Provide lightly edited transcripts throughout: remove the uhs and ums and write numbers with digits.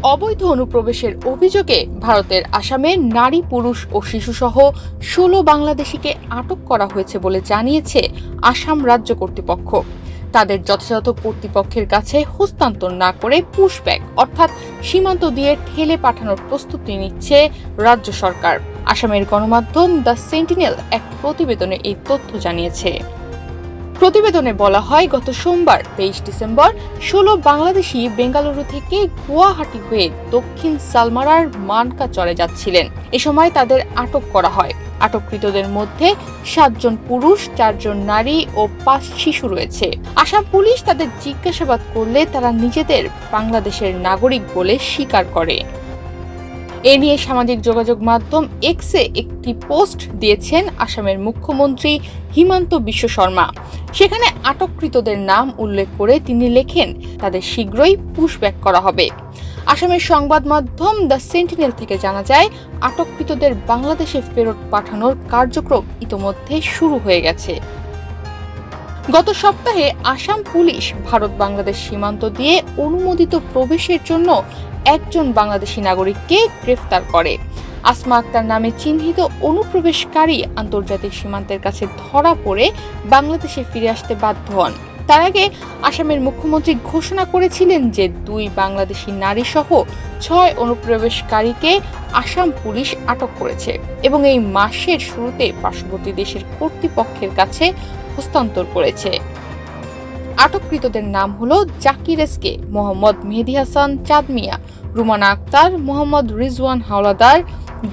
অবৈধ অনুপ্রবেশের অভিযোগে ভারতের আসামে নারী, পুরুষ ও শিশুসহ ১৬ বাংলাদেশিকে আটক করা হয়েছে বলে জানিয়েছে আসাম রাজ্য কর্তৃপক্ষ। তাদের যথাযথ কর্তৃপক্ষের কাছে হস্তান্তর না করে পুশব্যাক অর্থাৎ সীমান্ত দিয়ে ঠেলে পাঠানোর প্রস্তুতি নিচ্ছে রাজ্য সরকার। আসামের গণমাধ্যম দ্য সেন্টিনেল এক প্রতিবেদনে এই তথ্য জানিয়েছে। প্রতিবেদনে বলা হয়, গত সোমবার ২৩ ডিসেম্বর ১৬ বাংলাদেশি বেঙ্গালুরু থেকে গুয়াহাটি হয়ে দক্ষিণ সালমারার মানকাচরে যাচ্ছিলেন। এ সময় তাদের আটক করা হয়। আটককৃতদের মধ্যে ৭ জন পুরুষ, ৪ জন নারী ও ৫ শিশু রয়েছে। আসাম পুলিশ তাদের জিজ্ঞাসাবাদ করলে তারা নিজেদের বাংলাদেশের নাগরিক বলে স্বীকার করে। এ নিয়ে সামাজিক যোগাযোগ মাধ্যম এক্সে একটি পোস্ট দিয়েছেন আসামের মুখ্যমন্ত্রী হিমন্ত বিশ্ব শর্মা। সেখানে আটককৃতদের নাম উল্লেখ করে তিনি লেখেন, তাদের শীঘ্রই পুশব্যাক করা হবে। আসামের সংবাদ মাধ্যম দ্য সেন্টিনেল থেকে জানা যায়, আটককৃতদের বাংলাদেশে ফেরত পাঠানোর কার্যক্রম ইতোমধ্যে শুরু হয়ে গেছে। গত সপ্তাহে আসাম পুলিশ ভারত বাংলাদেশ সীমান্ত দিয়ে অনুমোদিত প্রবেশের জন্য একজন বাংলাদেশি নাগরিককে গ্রেফতার করে। আসমা আক্তার নামে চিহ্নিত অনুপ্রবেশকারী আন্তর্জাতিক সীমান্তের কাছে ধরা পড়ে বাংলাদেশে ফিরে আসতে বাধ্য হন। তার আগে আসামের মুখ্যমন্ত্রী ঘোষণা করেছিলেন যে ২ বাংলাদেশি নারী সহ ৬ অনুপ্রবেশকারীকে আসাম পুলিশ আটক করেছে এবং এই মাসের শুরুতে পার্শ্ববর্তী দেশের কর্তৃপক্ষের কাছে হস্তান্তর করেছে। আটককৃতদের নাম হলো জাকির এসকে, মোহাম্মদ মেহেদি হাসান চাঁদ মিয়া, Rumana Akter, Mohammad Rizwan Howlader,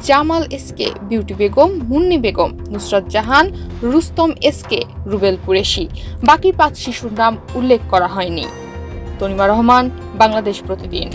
Jamal SK, beauty Begum, Munni Begum, Nusrat Jahan, Rustam SK, Rubel Qureshi. বাকি ৫ শিশুর নাম উল্লেখ করা হয়নি। তনিমা রহমান, বাংলাদেশ প্রতিদিন।